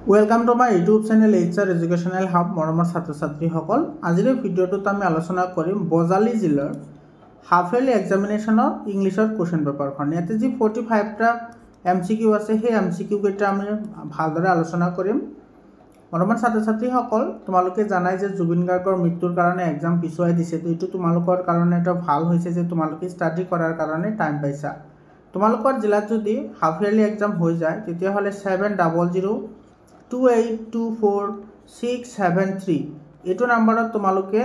Welcome to my YouTube channel HR educational hub मरমৰ ছাত্ৰ ছাত্ৰীসকল আজিৰ ভিডিঅ'টোত আমি আলোচনা কৰিম বজালী জিলাৰ হাফ ইয়াৰলি এক্সামিনেশ্যনৰ ইংলিছৰ কোৱেশ্চন পেপাৰখন ইয়াতে যি 45 টা MCQ আছে সেই MCQ কেইটা আমি ভালদৰে আলোচনা কৰিম মৰমৰ ছাত্ৰ ছাত্ৰীসকল তোমালোকে জানাই যে জুবিন গাৰ্গৰ মৃত্যুৰ কাৰণে এক্সাম পিছুৱাই দিছে তো এইটো তোমালোকৰ কাৰণে এটা ভাল হৈছে যে তোমালোকে ষ্টাডি কৰাৰ কাৰণে টাইম পাইছা তোমালোকৰ জিলাত যদি হাফ ইয়াৰলি এক্সাম হৈ যায় তেতিয়া হলে 700282467 এইটো নম্বৰত তোমালোকে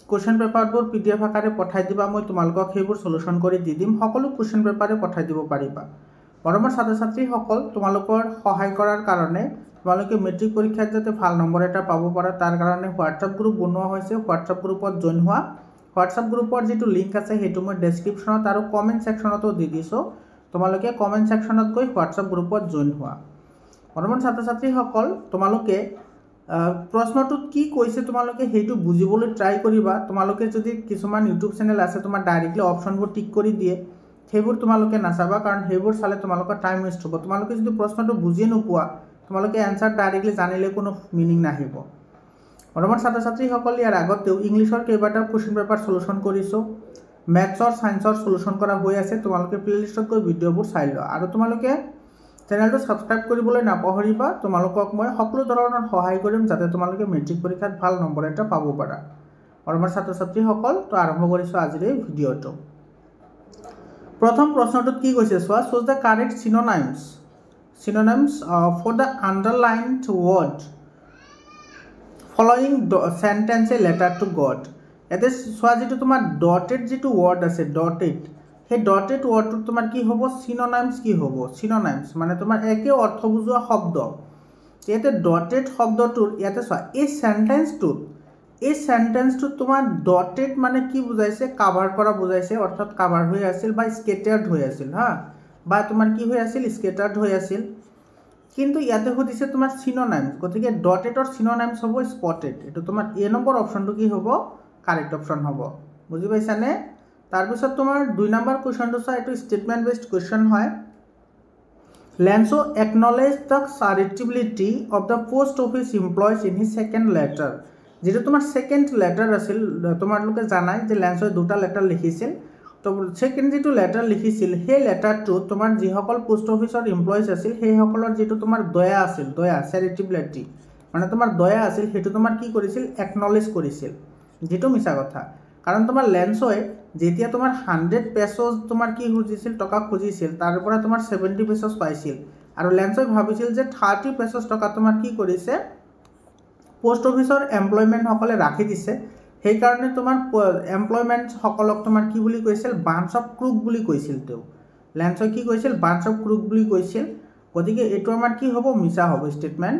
কোৱেশ্চন পেপাৰবোৰ PDF আকাৰে পঠাই দিবা মই তোমালোকক হেবোৰ সলিউশন কৰি দি দিম সকলো কোৱেশ্চন পেপাৰে পঠাই দিব পাৰিবা মৰমৰ ছাত্ৰ ছাত্ৰীসকল তোমালোকৰ সহায় কৰাৰ কাৰণে তোমালোকে মেট্ৰিক পৰীক্ষাত যাতে ভাল নম্বৰ এটা পাব পাৰা তাৰ কাৰণে WhatsApp গ্ৰুপ বনোৱা হৈছে WhatsApp গ্ৰুপত জয়েন হোৱা WhatsApp গ্ৰুপৰ যেটো লিংক আছে হেতু মই ডেসক্ৰিপচনত আৰু কমেন্ট সেকশনতো দি দিছো তোমালোকে কমেন্ট সেকশনত গৈ WhatsApp গ্ৰুপত জয়েন হোৱা মৰমৰ ছাত্ৰ ছাত্ৰীসকল তোমালোকে প্ৰশ্নটো কি কৈছে তোমালোকে হেতু বুজিবলৈ ট্ৰাই কৰিবা তোমালোকে যদি কিছুমান ইউটিউব চেনেল আছে তোমাৰ ডাইৰেক্টলি অপচনবোৰ টিক কৰি দিয়ে হেবোৰ তোমালোকে নাচাবা কাৰণ হেবোৰ চালে তোমালোকৰ টাইম ওয়েস্ট হ'ব তোমালোকে যদি প্ৰশ্নটো বুজি নোপোৱা তোমালোকে আনসাৰ ডাইৰেক্টলি জানিলে কোনো মিনিং নাহিব মৰমৰ ছাত্ৰ ছাত্ৰীসকল ইয়াৰ আগতেও ইংলিছৰ কেইবাটা কোৱেশ্চন পেপাৰ সলিউশন কৰিছো ম্যাথছৰ সায়েন্সৰ সলিউশন কৰা হৈ আছে তোমালোকে প্লেলিষ্টত গৈ ভিডিঅবোৰ চাই লোৱা আৰু তোমালোকে চেনেলটো সাবস্ক্ৰাইব কৰিবলৈ নাপাহৰিবা তোমালোকক মই সকলো ধৰণৰ সহায় কৰিম যাতে তোমালোকে মেট্ৰিক পৰীক্ষাত ভাল নম্বৰ এটা পাব পাৰা মৰমৰ ছাত্ৰ ছাত্ৰীসকল তো আৰম্ভ কৰিছো আজিৰ এই ভিডিঅটো প্ৰথম প্ৰশ্নটোত কি কৈছে চোৱা choose the correct synonyms for the underlined word following sentence a letter to God এতে চোৱা যেটো তোমাৰ ডটেড যেটো ওয়াৰ্ড আছে ডটেড হে ডটেড ওয়াৰ্ডটো তোমাৰ কি হ'ব সিনোনিমস কি হ'ব সিনোনিমস মানে তোমাৰ একে অৰ্থ বুজোৱা শব্দ এতে ডটেড শব্দটোৰ ইয়াতে চোৱা এই সেন্টেন্সটো তোমাৰ ডটেড মানে কি বুজাইছে কভাৰ কৰা বুজাইছে অৰ্থাৎ কভাৰ হৈ আছিল বা স্কেটাৰ্ড হৈ আছিল হা বা তোমাৰ কি হৈ আছিল স্কেটাৰ্ড হৈ আছিল কিন্তু ইয়াতে হদিছে তোমাৰ সিনোনিমস গতিকে ডটেডৰ সিনোনিমস হ'ব স্পটেড এটো তোমাৰ এ নম্বৰ অপচনটো কি হ'ব কাৰেক্ট অপশন হ'ব বুজি পাইছানে তাৰ পিছত তোমাৰ 2 নম্বৰ কোৱেশ্চনটো চা এটো স্টেটমেন্ট বেসড কোৱেশ্চন হয় Lanzo acknowledged the charitability of the post office employees in his second letter যেটো তোমাৰ সেকেন্ড লেটাৰ আছিল তোমালোকে জানাই যে ল্যান্সো দুটা লেটাৰ লিখিছিল তো সেকেন্ড যেটো লেটাৰ লিখিছিল হে লেটাৰটো তোমাৰ যি সকল পোষ্ট অফিচৰ এমপ্লয়িজ আছিল সেই সকলৰ যেটো তোমাৰ দয়া আছিল দয়া চ্যাৰিটেবিলিটি মানে তোমাৰ দয়া আছিল হেতু তোমাৰ কি কৰিছিল একনলেজ কৰিছিল যেটো মিছা কথা কাৰণ তোমাৰ ল্যান্সোয়ে যেতিয়া তোমাৰ 100 পেসোস তোমাৰ কি খুজিছিল টকা খুজিছিল তাৰ পৰা তোমাৰ 70 পেসোস পাইছিল আৰু ল্যান্সোয়ে ভাবিছিল যে 30 পেসোস টকা তোমাৰ কি কৰিছে পোষ্ট অফিচৰ এমপ্লয়মেন্ট সকলে ৰাখি দিছে সেই কাৰণে তোমাৰ এমপ্লয়মেন্ট সকলক তোমাৰ কি বুলি কৈছিল বাঞ্চ অফ ক্ৰুক বুলি কৈছিল তেও ল্যান্সোয়ে কি কৈছিল বাঞ্চ অফ ক্ৰুক বুলি কৈছিল গতিকে এটো আমাৰ কি হ'ব মিছা হ'ব statement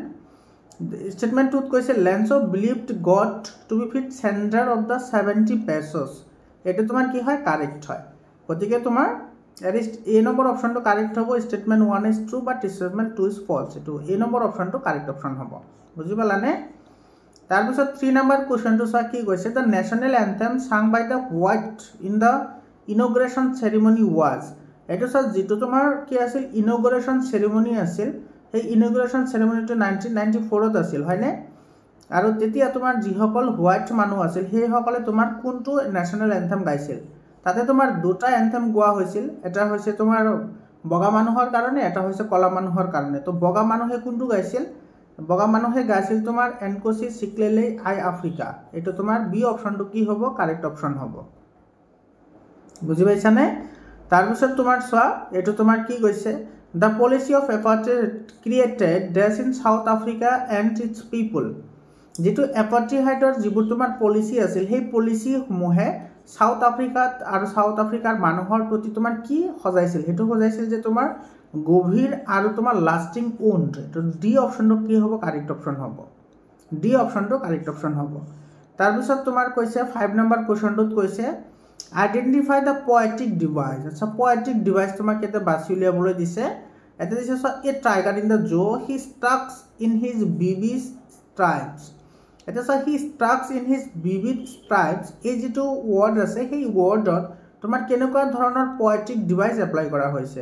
কৈছে Lanzo believed God to be fit sender of the 70 pesos এটা তোমাৰ কি হয় কাৰেক্ট হয় গতিকে তোমাৰ এ নম্বৰ অপশনটো কারেক্ট হ'ব statement 1 is true but statement 2 is false এটো এ নম্বৰ অপশনটো কাৰেক্ট অপশন হ'ব বুজি পালানে তাৰ পিছত 3 নম্বৰ কোৱেশ্চনটো চা কি কৈছে the national anthem sung by the white in the inauguration ceremony was এটো চা যেটো তোমাৰ কি আছিল inauguration ceremony আছিল এই ইনগ্ৰেশন সেৰেমনিটো 1994 ত আছিল হয়নে আৰু তেতিয়া তোমাৰ যি সকল হোৱাইট মানুহ আছিল সেই সকলে তোমাৰ কোনটো ন্যাশনাল এন্থেম গাইছিল তাতে তোমাৰ দুটা এন্থেম গোৱা হৈছিল এটা হৈছে তোমাৰ বগা মানুহৰ কাৰণে এটা হৈছে কলা মানুহৰ কাৰণে তো বগা মানুহে কোনটো গাইছিল বগা মানুহে গাইছিল তোমাৰ এনকোসি সিক্লেলে আই আফ্ৰিকা এটো তোমাৰ বি অপশনটো কি হ'ব কাৰেক্ট অপশন হ'ব বুজি পাইছানে তাৰ পিছত তোমাৰ চোৱা এটো তোমাৰ কি কৈছে The policy of apartheid created death in South Africa and its people. যেটো apartheidৰ যিবোৰ তোমাৰ পলিসি আছিল সেই পলিসি সমূহে সাউথ আফ্ৰিকাত আৰু সাউথ আফ্ৰিকাৰ মানুহৰ প্ৰতি তোমাৰ কি সজাইছিল হেতু সজাইছিল যে তোমাৰ গভীৰ আৰু তোমাৰ লাস্টিং উন্ড তো ডি অপশনটো কি হ'ব কাৰেক্ট অপশন হ'ব ডি অপশনটো কাৰেক্ট অপশন হ'ব তাৰ পিছত তোমাৰ কৈছে 5 নম্বৰ কোৱেশ্চনটোত কৈছে Identify the poetic device. আচ্ছা poetic device তোমাক কেতে বাছি উলিয়াবলৈ দিছে এতে দিছে a tiger in the zoo he stucks in his baby's stripes এতে he stucks in his baby's stripes এই যেটো ওয়ার্ড আছে সেই ওয়ার্ডত তোমার কেনেকুৱা ধৰণৰ poetic device এপ্লাই কৰা হৈছে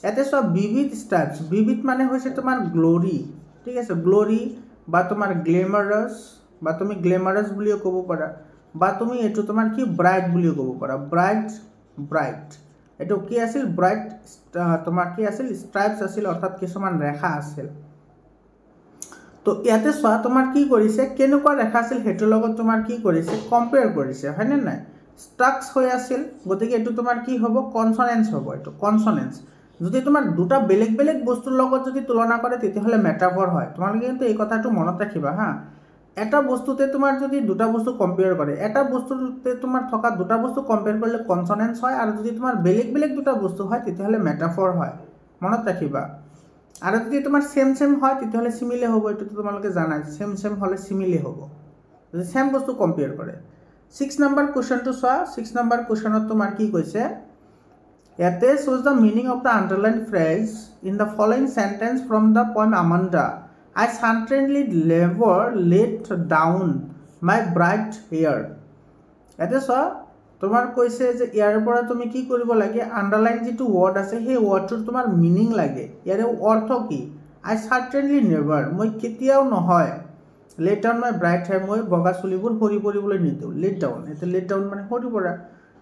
এতে বিবিধ stripes বিবিধ মানে হৈছে তোমাৰ glory ঠিক আছে গ্লোৰি বা তোমাৰ গ্লেমাৰাছ বা তুমি গ্লেমাৰাছ বুলিও ক'ব পাৰা বা তুমি এইটো তোমাৰ কি ব্ৰাইট বুলিও ক'ব পাৰা ব্ৰাইট এইটো কি আছিল ব্ৰাইট তোমাৰ কি আছিল ষ্ট্ৰাইপছ আছিল অৰ্থাৎ কিছুমান ৰেখা আছিল তো ইয়াতে চোৱা তোমাৰ কি কৰিছে কেনেকুৱা ৰেখা আছিল হেতুৰ লগত তোমাৰ কি কৰিছে কম্পেয়াৰ কৰিছে হয়নে নাই ষ্ট্ৰাকছ হৈ আছিল গতিকে এইটো তোমাৰ কি হ'ব কনসনেন্স হ'ব এইটো কনসনেন্স যদি তোমাৰ দুটা বেলেগ বেলেগ বস্তুৰ লগত যদি তুলনা কৰে তেতিয়াহ'লে মেটাফৰ হয় তোমালোকে কিন্তু এই কথাটো মনত ৰাখিবা হা এটা বস্তুতে তোমাৰ যদি দুটা বস্তু কম্পেয়াৰ কৰে এটা বস্তুতে তোমাৰ থকা দুটা বস্তু কম্পেয়াৰ কৰিলে কনসনেন্স হয় আৰু যদি তোমাৰ বেলেগ বেলেগ দুটা বস্তু হয় তেতিয়াহ'লে মেটাফৰ হয় মনত ৰাখিবা আৰু যদি তোমাৰ সেম হয় তেতিয়াহ'লে সিমিলে হ'ব এইটো তোমালোকে জানাই সেম হ'লে সিমিলে হ'ব যদি সেম বস্তু কম্পেয়াৰ কৰে 6 নম্বৰ কোৱেশ্চনটো চোৱা 6 নম্বৰ কোৱেশ্চনত তোমাৰ কি কৈছে ইয়াতে shows the meaning of the underlined phrase in the following sentence from the poem Amanda. I certainly never let down my bright hair. ইয়াতে চোৱা তোমাৰ কৈছে যে ইয়াৰ পৰা তুমি কি কৰিব লাগে আন্ডাৰলাইন যিটো ৱৰ্ড আছে সেই ৱৰ্ডটোৰ তোমাৰ মিনিং লাগে ইয়াৰ অৰ্থ কি I certainly never মই কেতিয়াও নহয় let down my bright hair মই বগা চুলিবোৰ সৰি পৰিবলৈ নিদিওঁ let down এটা let down মানে সৰি পৰা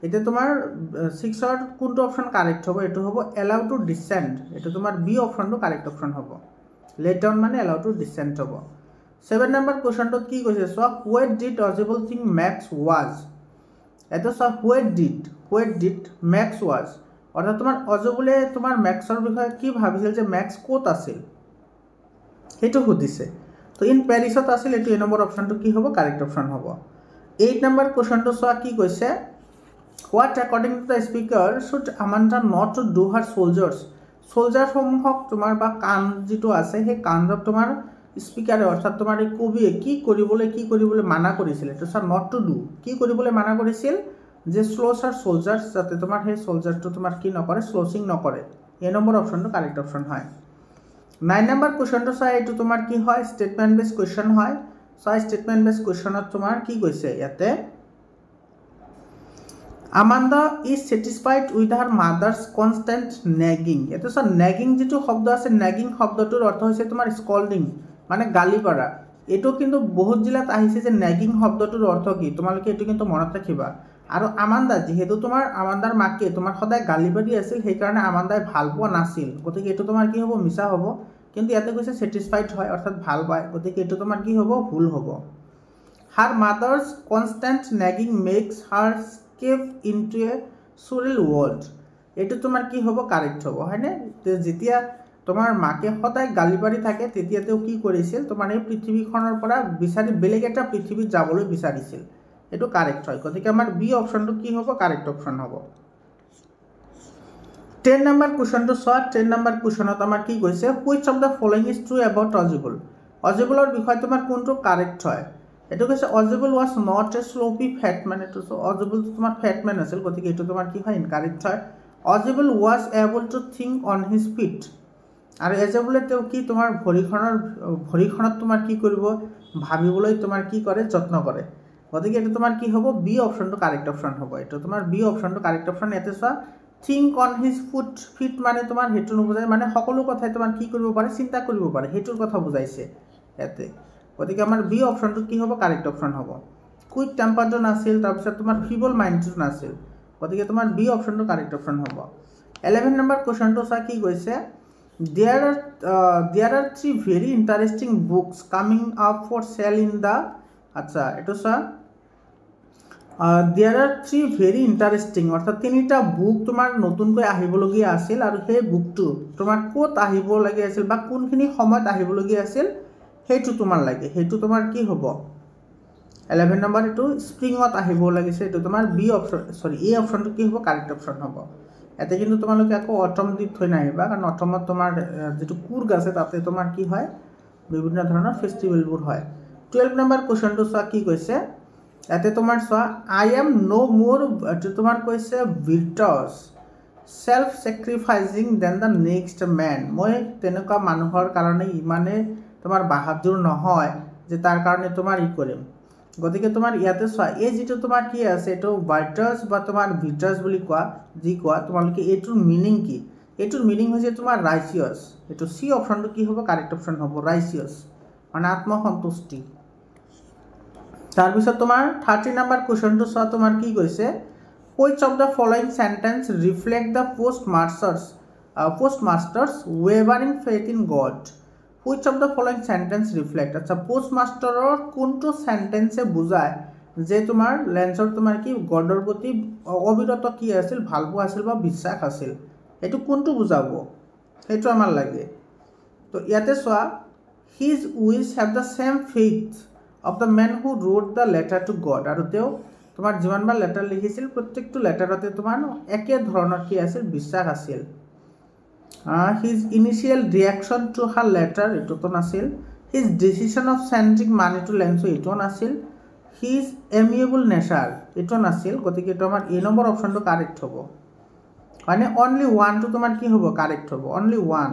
এটা তোমাৰ 6 ৰ কোনটো অপচন কাৰেক্ট হ'ব এটো হ'ব allow to descend এটা তোমাৰ বি অপচনটো কাৰেক্ট অপচন হ'ব let down মানে allow to descend হ'ব 7 নম্বৰ কোৱেশ্চনটো কি কৈছে so what did possible thing max was এটা so what did max was অৰ্থাৎ তোমাৰ অজবুলে তোমাৰ ম্যাক্সৰ বিষয়ে কি ভাবিছিল যে ম্যাক্স ক'ত আছিল হেতু সুধিছে তো ইন প্যাৰিছত আছিল এটো এ নম্বৰ অপচনটো কি হ'ব কাৰেক্ট অপচন হ'ব 8 নম্বৰ কোৱেশ্চনটো সো কি কৈছে What according to the speaker should Amanda not to do her soldiers? Soldier সমূহক তোমাৰ বা কান যেটো আছে হে কানক তোমাৰ স্পিকাৰে অৰ্থাৎ তোমাৰ এই কবিয়ে কি কৰিবলৈ মানা কৰিছিল এটো স্যাৰ not to do কি কৰিবলৈ মানা কৰিছিল যে স্লোচাৰ সোলজাৰ্স যাতে তোমাৰ হে সোলজাৰটো তোমাৰ কি নকৰে স্লোচিং নকৰে এ নম্বৰ অপচনটো কাৰেক্ট অপচন হয় 9 নম্বৰ কোৱেশ্চনটো চাই এটো তোমাৰ কি হয় স্টেটমেন্ট বেস কোৱেশ্চন হয় চাই স্টেটমেন্ট বেস কোৱেশ্চনত তোমাৰ কি কৈছে ইয়াতে Amanda is satisfied with her mother's constant nagging. এটো সব nagging যেটো শব্দ আছে nagging শব্দটোৰ অৰ্থ হৈছে তোমাৰ scolding মানে গালি পৰা এটো কিন্তু বহুত জিলাত আহিছে যে nagging শব্দটোৰ অৰ্থ কি তোমালোকে এটো কিন্তু মনত ৰাখিবা আৰু আমান্দা যেহেতু তোমাৰ আমান্দাৰ মাকে তোমাৰ সদায় গালি পাৰি আছিল সেই কাৰণে আমান্দাই ভাল পোৱা নাছিল গতিকে এটো তোমাৰ কি হ'ব মিছা হ'ব কিন্তু ইয়াতে কৈছে satisfied হয় অৰ্থাৎ ভাল পায় গতিকে এটো তোমাৰ কি হ'ব ভুল হ'ব Her mother's constant nagging makes her escape into a surreal world. এটো তোমাৰ কি হ'ব কাৰেক্ট হ'ব হয়নে যেতিয়া তোমাৰ মাকে সদায় গালি পাৰি থাকে তেতিয়াতেও কি কৰিছিল তোমাৰ এই পৃথিৱীখনৰ পৰা বিচাৰি বেলেগ এটা পৃথিৱীত যাবলৈ বিচাৰিছিল এটো কাৰেক্ট হয় গতিকে আমাৰ বি অপচনটো কি হ'ব কাৰেক্ট অপচন হ'ব 10 নম্বৰ কোৱেশ্চনটো চোৱা 10 নম্বৰ কোৱেশ্চনত আমাৰ কি কৈছে which of the following is true about Ojibul Ojibulৰ বিষয়ে তোমাৰ কোনটো কারেক্ট হয় এটো কৈছে Ojibul was not a sloppy fat man এটো Ojibul তোমাৰ fat man আছিল গতিকে এটো তোমাৰ কি হয় ইনকাৰেক্ট হয় Ojibul was able to think on his feet আৰু Ojibul তেও কি তোমাৰ ভৰিখনত তোমাৰ কি কৰিব ভাবিবলৈ তোমাৰ কি কৰে যত্ন কৰে গতিকে এটো তোমাৰ কি হ'ব বি অপচনটো কাৰেক্ট অপচন হ'ব এটো তোমাৰ বি অপচনটো কাৰেক্ট অপচন এতে চোৱা think on his feet মানে তোমাৰ হেতু নুবুজায় মানে সকলো কথাই তোমাৰ কি কৰিব পাৰে চিন্তা কৰিব পাৰে হেতুৰ কথা বুজাইছে এতে গতিকে আমাৰ বি অপচনটো কি হ'ব কাৰেক্ট অপচন হ'ব কুইক টেম্পাৰটো নাছিল তাৰ পিছত তোমাৰ ফিবল মাইন্ডটো নাছিল গতিকে তোমাৰ বি অপচনটো কাৰেক্ট অপচন হ'ব 11 নম্বৰ কোৱেশ্চনটো চা কি কৈছে there are three very interesting books coming up for sale in the আচ্ছা এটো চা there are three very interesting অর্থাৎ তিনিটা বুক তোমাৰ নতুনকৈ আহিবলগীয়া আছিল আৰু সেই বুকটো তোমাৰ ক'ত আহিব লাগি আছিল বা কোনখিনি সময়ত আহিবলগীয়া আছিল হেতু তোমাৰ লাগে হেতু তোমাৰ কি হ'ব 11 নম্বৰ এটো স্প্ৰিংত আহিব লাগিছে এটো তোমাৰ বি অপচন সৰি এ অপচনটো কি হ'ব কারেক্ট অপচন হ'ব এতে কিন্তু তোমালোকে আকৌ অটম দি থৈ নাহিবা কাৰণ অটমত তোমাৰ যেটো কুৰ্গ আছে তাতে তোমাৰ কি হয় বিভিন্ন ধৰণৰ ফেষ্টিভেলবোৰ হয় 12 নম্বৰ কোৱেশ্চনটো চোৱা কি কৈছে এতে তোমাৰ চোৱা I am no more তোমাৰ কৈছে virtuous self sacrificing than the next man মই তেনেকুৱা মানুহৰ কাৰণে ইমানে তোমাৰ বাহাদুৰ নহয় যে তাৰ কাৰণে তোমাৰ ই কৰিম গতিকে তোমাৰ ইয়াতে চোৱা এই যেটো তোমাৰ কি আছে এটো virtuous বা তোমাৰ virtuous বুলি কোৱা যি কোৱা তোমালোকে এটোৰ মিনিং কি এইটোৰ মিনিং হৈছে তোমাৰ ৰাইচিয়াছ। এইটো সি অপশ্যনটো কি হ'ব কাৰেক্ট অপশ্যন হ'ব ৰাইচিয়াছ মানে আত্মসন্তুষ্টি। তাৰপিছত তোমাৰ 30 নম্বৰ কুৱেশ্যনটো চোৱা তোমাৰ কি কৈছে which of the following sentence reflect the postmaster's wavering faith in God? Which of the following sentence reflect? আচ্ছা পোষ্টমাষ্টাৰৰ কোনটো সেন্টেন্সে বুজায় যে তোমাৰ লেন্সৰ তোমাৰ কি গডৰ প্ৰতি অবিৰত কি আছিল ভালপোৱা আছিল বা বিশ্বাস আছিল, এইটো কোনটো বুজাব সেইটো আমাৰ লাগে। তো ইয়াতে চোৱা his wish have the same faith of the man who wrote the letter to God। আৰু তেওঁ তোমাৰ যিমানবাৰ লেটাৰ লিখিছিল প্ৰত্যেকটো লেটাৰতে তোমাৰ একে ধৰণৰ কি আছিল বিশ্বাস আছিল। his initial reaction to her letter এইটোতো নাছিল। his decision of sending money to লেন্সো এইটো নাছিল। his amiable nature এইটো নাছিল। গতিকে এইটো আমাৰ এ নম্বৰ অপশ্যনটো কাৰেক্ট হ'ব মানে অনলি ওৱানটো তোমাৰ কি হ'ব কাৰেক্ট হ'ব অনলি ওৱান।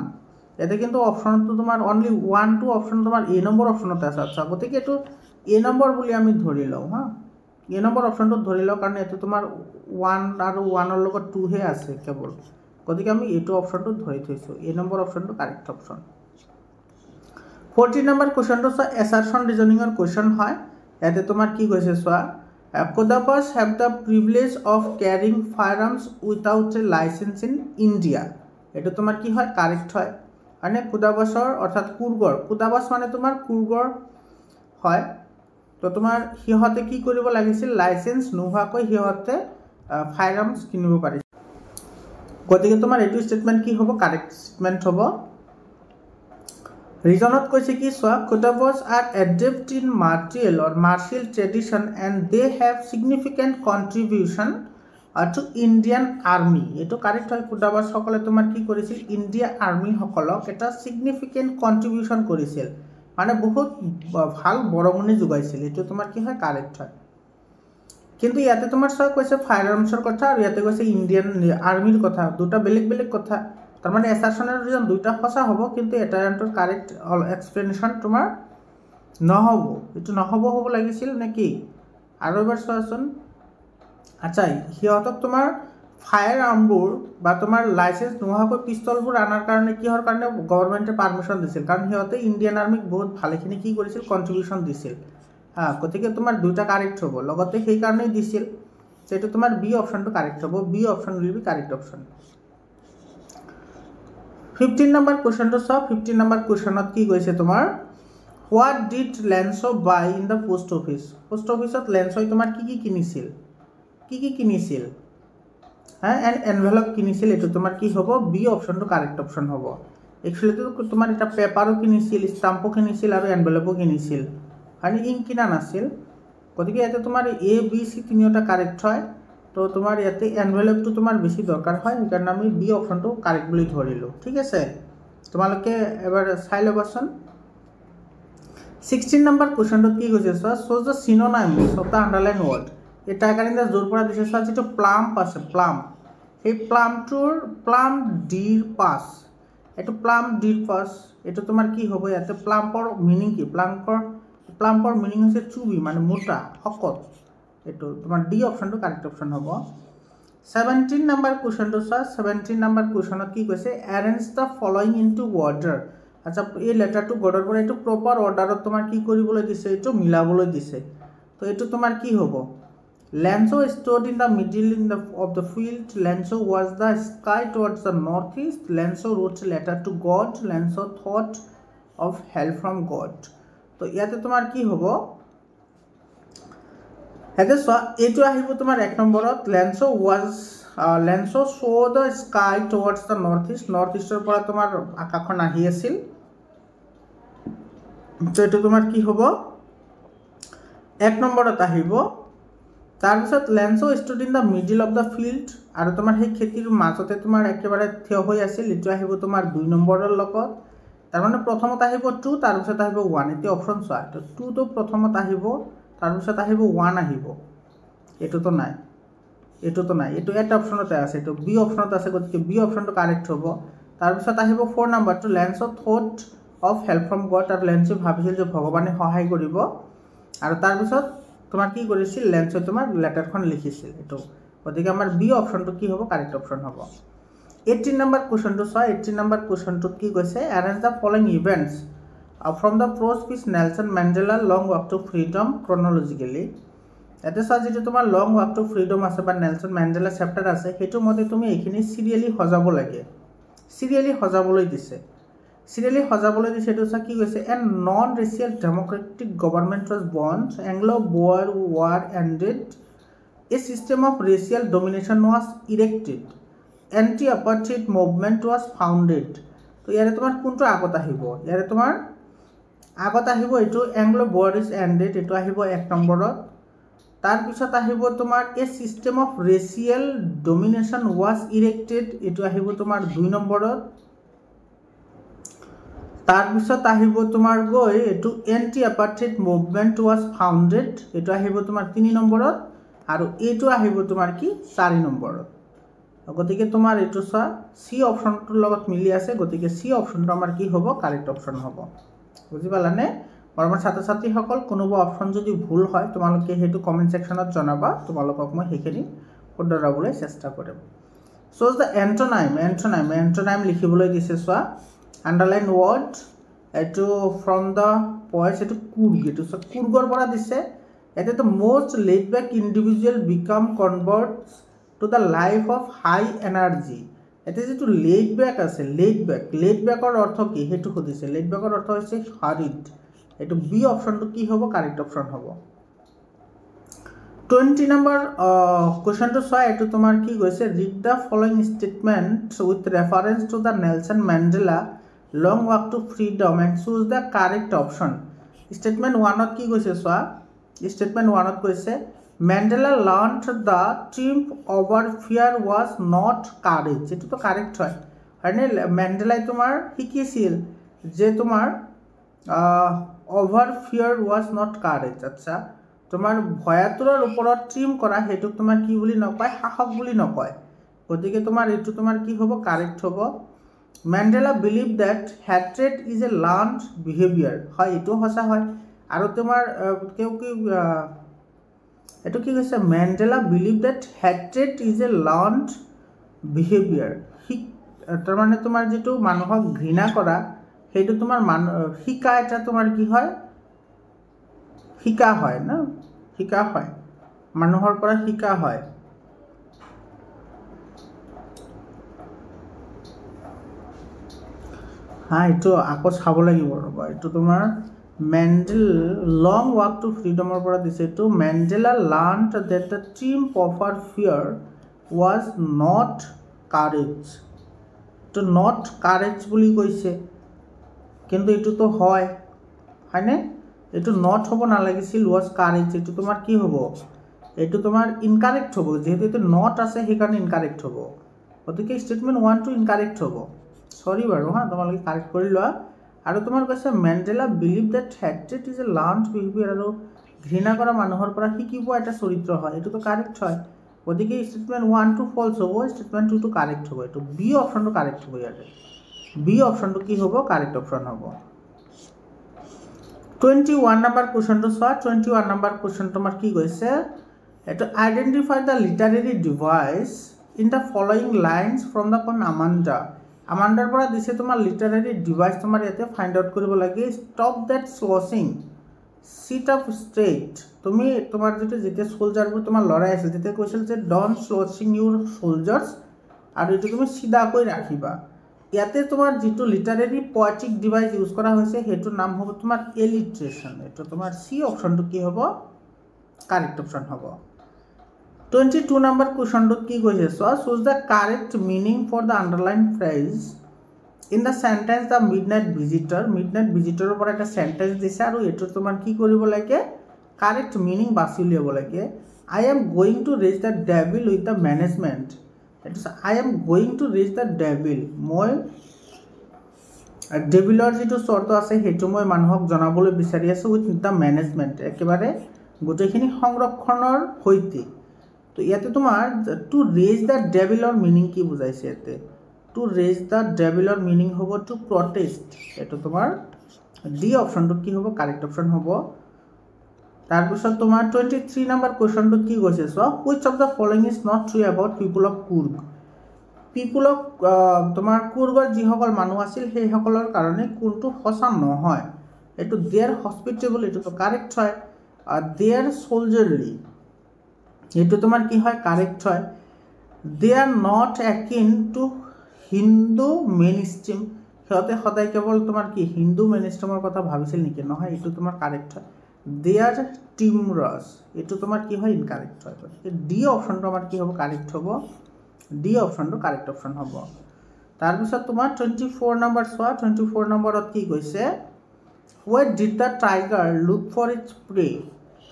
ইয়াতে কিন্তু অপশ্যনটো তোমাৰ অনলি ওৱানটো অপশ্যন তোমাৰ এ নম্বৰ অপশ্যনতে আছে। আচ্ছা গতিকে এইটো এ নম্বৰ বুলি আমি ধৰি লওঁ হা, এ নম্বৰ অপশ্যনটো ধৰি লওঁ কাৰণ এইটো তোমাৰ 1 আৰু 1ৰ লগত 2 হে আছে কেৱল। গতিকে আমি এইটো অপশ্যনটো ধৰি থৈছোঁ, এ নম্বৰ অপশ্যনটো কাৰেক্ট অপশ্যন। 14 নম্বৰ কুৱেশ্যনটো চোৱা এছাৰশ্যন ৰিজনিঙৰ কুৱেশ্যন হয়। ইয়াতে তোমাৰ কি কৈছে চোৱা Kodavas have the privilege of carrying firearms without a licence in India. এইটো তোমাৰ কি হয় কাৰেক্ট হয় মানে কোডাবাছৰ অৰ্থাৎ কুৰ্গৰ, কোডাবাছ মানে তোমাৰ কুৰ্গৰ হয়। তো তোমাৰ সিহঁতে কি কৰিব লাগিছিল লাইচেন্স নোহোৱাকৈ সিহঁতে ফায়াৰআৰ্মছ কিনিব পাৰিছিল। গতিকে তোমাৰ এইটো ষ্টেটমেণ্ট কি হ'ব কাৰেক্ট ষ্টেটমেণ্ট হ'ব। ৰিজনত কৈছে কি চোৱা Kodavas are adept in martial or martial tradition and they have significant contribution to Indian Army. এইটো কাৰেক্ট হয়। কোডাবাছসকলে তোমাৰ কি কৰিছিল ইণ্ডিয়া আৰ্মিসকলক এটা ছিগনিফিকেণ্ট কণ্ট্ৰিবিউশ্যন কৰিছিল মানে বহুত ভাল বৰঙণি যোগাইছিল। এইটো তোমাৰ কি হয় কাৰেক্ট হয়। কিন্তু ইয়াতে তোমাৰ চোৱা কৈছে ফায়াৰ আৰ্মছৰ কথা আৰু ইয়াতে কৈছে ইণ্ডিয়ান আৰ্মিৰ কথা, দুটা বেলেগ বেলেগ কথা। তাৰমানে এছাৰশ্যনৰ ৰিজন দুইটা সঁচা হ'ব কিন্তু এটাৰ কাৰেক্ট এক্সপ্লেনেশ্যন তোমাৰ নহ'ব। এইটো নহ'ব হ'ব লাগিছিল নে কি আৰু এবাৰ চোৱাচোন। আচ্ছা সিহঁতক তোমাৰ ফায়াৰ আৰ্মবোৰ বা তোমাৰ লাইচেন্স নোহোৱাকৈ পিষ্টলবোৰ আনাৰ কাৰণে কিহৰ কাৰণে গভৰ্ণমেণ্টে পাৰ্মিশ্যন দিছিল কাৰণ সিহঁতে ইণ্ডিয়ান আৰ্মিক বহুত ভালেখিনি কি কৰিছিল কণ্ট্ৰিবিউশ্যন দিছিল। গতিকে তোমাৰ দুইটা কাৰেক্ট হ'ব লগতে সেইকাৰণেই দিছিল। সেইটো তোমাৰ বি অপশ্যনটো কাৰেক্ট হ'ব। B option will be correct option. 15 নম্বৰ কুৱেশ্যনটো চাওঁ। 15 নম্বৰ কুৱেশ্যনত কি কৈছে তোমাৰ what did Lencho buy in the post office. Post অফিচত লেন্সই তোমাৰ কি কি কিনিছিল এনভেলপ কিনিছিল। এইটো তোমাৰ কি হ'ব বি অপশ্যনটো কাৰেক্ট অপশ্যন হ'ব। একচুৱেলিটো তোমাৰ এটা পেপাৰো কিনিছিল, ষ্টাম্পো কিনিছিল আৰু এনভেলপো কিনিছিল মানে ইংক কিনা নাছিল। গতিকে ইয়াতে তোমাৰ এ বি চি তিনিওটা কাৰেক্ট হয়। তো তোমাৰ ইয়াতে এনভেলপটো তোমাৰ বেছি দৰকাৰ হয় সেইকাৰণে আমি বি অপশ্যনটো কাৰেক্ট বুলি ধৰিলোঁ। ঠিক আছে তোমালোকে এবাৰ চাই ল'বাচোন। 16 নম্বৰ কুৱেশ্যনটোত কি কৈছে চোৱা show' the synonyms of the underline word. এই টাইগাৰিন্দা য'ৰ পৰা দিছে চোৱা যিটো প্লাম্প আছে প্লাম্প, সেই প্লাম্পটোৰ প্লাম ডিৰ পাছ, এইটো প্লাম ডিৰ পাছ এইটো তোমাৰ কি হ'ব ইয়াতে প্লাম্পৰ মিনিং কি প্লাম্পৰ মিনিং হৈছে চুবি মানে মোটা শকত। এইটো তোমাৰ ডি অপশ্যনটো কাৰেক্ট অপশ্যন হ'ব। 17 নম্বৰ কুৱেশ্যনটো চোৱা। 17 নম্বৰ কুৱেশ্যনত কি কৈছে arrange the following into order. আচ্ছা এই লেটাৰটো গডৰ পৰা এইটো প্ৰপাৰ অৰ্ডাৰত তোমাৰ কি কৰিবলৈ দিছে এইটো মিলাবলৈ দিছে। তো এইটো তোমাৰ কি হ'ব লেন্সো stood in the middle of the field. Lenso was the sky towards the northeast. Lenso wrote a letter to God. Lenso thought of help from God. তো ইয়াতে তোমাৰ কি হ'ব ইয়াতে চোৱা এইটো আহিব তোমাৰ 1 নম্বৰত লেন্সো saw the sky towards the northeast. North ইষ্টৰ পৰা তোমাৰ আকাশখন আহি আছিল। তো এইটো তোমাৰ কি হ'ব 1 নম্বৰত আহিব। তাৰপিছত Lencho stood in the middle of the field আৰু তোমাৰ সেই খেতিৰ মাজতে তোমাৰ একেবাৰে থিয় হৈ আছিল। এইটো আহিব তোমাৰ 2 নম্বৰৰ লগত। তাৰমানে প্ৰথমত আহিব 2 তাৰপিছত আহিব 1। এতিয়া অপশ্যন চোৱা এইটো 2টো প্ৰথমত আহিব তাৰপিছত আহিব 1 আহিব। এইটোতো নাই এইটো এটা অপশ্যনতে আছে, এইটো বি অপশ্যনত আছে। গতিকে বি অপশ্যনটো কাৰেক্ট হ'ব। তাৰপিছত আহিব 4 নম্বৰটো Lencho thought of help from God আৰু লেন্সে ভাবিছিল যে ভগৱানে সহায় কৰিব আৰু তাৰপিছত তোমাৰ কি কৰিছিল লেন্সে তোমাৰ লেটাৰখন লিখিছিল এইটো। গতিকে আমাৰ বি অপশ্যনটো কি হ'ব কাৰেক্ট অপশ্যন হ'ব। 18 নম্বৰ কুৱেশ্যনটো চোৱা 18 নম্বৰ কুৱেশ্যনটোত কি কৈছে arrange the following events from the pro speech Nelson Mandela Long Walk to Freedom chronologically ইয়াতে চোৱা যিটো তোমাৰ লং ৱাক টু ফ্ৰীডম আছে বা নেলছন মেণ্ডেলা চেপ্টাৰ আছে সেইটো মতে তুমি এইখিনি চিৰিয়েলি সজাব লাগে চিৰিয়েলি সজাবলৈ দিছে এইটো চোৱা কি কৈছে a non racial democratic government was born Anglo Boer War ended a system of racial domination was erected anti apartheid movement was founded তো ইয়াৰে তোমাৰ কোনটো আগত আহিব ইয়াৰে তোমাৰ আগত আহিব এইটো এংলো ব'ৰ ইজ এণ্ডেড এইটো আহিব 1 নম্বৰত তাৰপিছত আহিব তোমাৰ এ system of racial domination was ইৰেক্টেড এইটো আহিব তোমাৰ 2 নম্বৰত তাৰপিছত আহিব তোমাৰ গৈ এইটো anti apartheid movement was founded এইটো আহিব তোমাৰ 3 নম্বৰত আৰু এইটো আহিব তোমাৰ কি 4 নম্বৰত গতিকে তোমাৰ এইটো চোৱা সি অপশ্যনটোৰ লগত মিলি আছে গতিকে সি অপশ্যনটো আমাৰ কি হ'ব কাৰেক্ট অপশ্যন হ'ব বুজি পালানে মৰমৰ ছাত্ৰ ছাত্ৰীসকল কোনোবা অপশ্যন যদি ভুল হয় তোমালোকে সেইটো কমেণ্ট ছেকশ্যনত জনাবা তোমালোকক মই সেইখিনি শুধৰাবলৈ চেষ্টা কৰিম চ'জ দ্য এণ্টনাইম লিখিবলৈ দিছে চোৱা আণ্ডাৰলাইন ৱৰ্ড এইটো ফ্ৰম দ্য পয়েটছ এইটো কুৰ্গ এইটো চোৱা কুৰ্গৰ পৰা দিছে ইয়াতে most laid back individual become converts to the life of high energy এতিয়া যিটো লেড বেক আছে লেড বেকৰ অৰ্থ কি সেইটো সুধিছে লেড বেকৰ অৰ্থ হৈছে হাৰিড এইটো বি অপশ্যনটো কি হ'ব কাৰেক্ট অপশ্যন হ'ব 20 নম্বৰ কুৱেশ্যনটো চোৱা এইটো তোমাৰ কি কৈছে read the following statement with reference to the Nelson Mandela Long Walk to Freedom and choose the correct option statement 1ত কি কৈছে চোৱা ষ্টেটমেণ্ট 1ত কৈছে Mandela learned the triumph over fear was not courage এইটোতো কাৰেক্ট হয় হয়নে মেণ্ডেলাই তোমাৰ শিকিছিল যে তোমাৰ over fear was not courage আচ্ছা তোমাৰ ভয়াতুৰৰ ওপৰত ট্ৰিম কৰা সেইটোক তোমাৰ কি বুলি নকয় সাহস বুলি নকয় গতিকে তোমাৰ এইটো তোমাৰ কি হ'ব কাৰেক্ট হ'ব Mandela believe that hatred is a learned behaviour হয় এইটো সঁচা হয় আৰু তোমাৰ এইটো কি কৈছে Mandela believe that hatred is a learned behaviour তাৰমানে তোমাৰ যিটো মানুহক ঘৃণা কৰা সেইটো তোমাৰ শিকা এটা তোমাৰ কি হয় শিকা হয় না শিকা হয় মানুহৰ পৰা শিকা হয় এইটো আকৌ চাব লাগিব ৰ'বা এইটো তোমাৰ লং ৱাক টু ফ্ৰীডমৰ পৰা দিছে এইটো Mandela learned that the triumph over fear was not courage এইটো নট কাৰেজ বুলি কৈছে কিন্তু এইটোতো হয়নে এইটো নট হ'ব নালাগিছিল ৱাজ কাৰেজ এইটো তোমাৰ কি হ'ব এইটো তোমাৰ ইনকাৰেক্ট হ'ব যিহেতু এইটো নট আছে সেইকাৰণে ইনকাৰেক্ট হ'ব গতিকে ষ্টেটমেণ্ট 1টো ইনকাৰেক্ট হ'ব সৰি বাৰু তোমালোকে কাৰেক্ট কৰি লোৱা আৰু তোমাৰ কৈছে Mandela believe that hatred is a learned behaviour আৰু ঘৃণা কৰা মানুহৰ পৰা শিকিব এটা চৰিত্ৰ হয় এইটোতো কাৰেক্ট হয় গতিকে ষ্টেটমেণ্ট 1টো ফলছ হ'ব ষ্টেটমেণ্ট 2টো কাৰেক্ট হ'ব এইটো বি অপশ্যনটো কাৰেক্ট হ'ব ইয়াতে বি অপশ্যনটো কি হ'ব কাৰেক্ট অপশ্যন হ'ব 21 নম্বৰ কুৱেশ্যনটো চোৱা 21 নম্বৰ কুৱেশ্যনটো আমাৰ কি কৈছে এইটো identify the literary device in the following lines from the poem আমাণ্ডাৰ পৰা দিছে তোমাৰ লিটাৰেৰী ডিভাইচ তোমাৰ ইয়াতে ফাইণ্ড আউট কৰিব লাগে stop that slouching sit up straight তুমি তোমাৰ যেতিয়া চলজাৰবোৰ তোমাৰ লৰাই আছিল তেতিয়া কৈছিল যে ডন স্লচিং ইউৰ চলজাৰ্ছ আৰু এইটো তুমি চিধাকৈ ৰাখিবা ইয়াতে তোমাৰ যিটো লিটাৰেৰী পয়েটিক ডিভাইচ ইউজ কৰা হৈছে সেইটোৰ নাম হ'ব তোমাৰ এলিট্ৰেশ্যন এইটো তোমাৰ সি অপশ্যনটো কি হ'ব কাৰেক্ট অপশ্যন হ'ব 22 নম্বৰ কুৱেশ্যনটোত কি কৈছে চোৱা choose the correct meaning for the underline phrase in the sentence the midnight ভিজিটৰৰ পৰা এটা চেণ্টেন্স দিছে আৰু এইটো তোমাৰ কি কৰিব লাগে কাৰেক্ট মিনিং বাছি উলিয়াব লাগে I am going to reach the devil with the management এইটো I am going to reach the devil মই ডেভিলৰ যিটো চৰ্ত আছে সেইটো মই মানুহক জনাবলৈ বিচাৰি আছোঁ উইথ দ্য মেনেজমেণ্ট একেবাৰে গোটেইখিনি সংৰক্ষণৰ সৈতে তো ইয়াতে তোমাৰ টু ৰেজ দ্য ডেভিলৰ মিনিং কি বুজাইছে ইয়াতে টু ৰেজ দ্য ডেভিলৰ মিনিং হ'ব টু প্ৰটেষ্ট এইটো তোমাৰ ডি অপশ্যনটো কি হ'ব কাৰেক্ট অপশ্যন হ'ব তাৰপিছত তোমাৰ 23 নম্বৰ কুৱেশ্যনটো কি কৈছে চোৱা which of the following is not true about people of Coorg পিপুলক তোমাৰ কুৰ্গৰ যিসকল মানুহ আছিল সেইসকলৰ কাৰণে কোনটো সঁচা নহয় এইটো দেয়াৰ হস্পিটেবল এইটোতো কাৰেক্ট হয় দেয়াৰ সোলজাৰলি এইটো তোমাৰ কি হয় কাৰেক্ট হয় they are not akin to Hindu mainstream সিহঁতে সদায় কেৱল তোমাৰ কি হিন্দু মেইনষ্ট্ৰীমৰ কথা ভাবিছিল নেকি নহয় এইটো তোমাৰ কাৰেক্ট হয় দে আৰ টিমৰাছ এইটো তোমাৰ কি হয় ইনকাৰেক্ট হয় গতিকে ডি অপশ্যনটো আমাৰ কি হ'ব কাৰেক্ট হ'ব ডি অপশ্যনটো কাৰেক্ট অপশ্যন হ'ব তাৰপিছত তোমাৰ 24 নম্বৰ চোৱা 24 নম্বৰত কি কৈছে where did the tiger look for its prey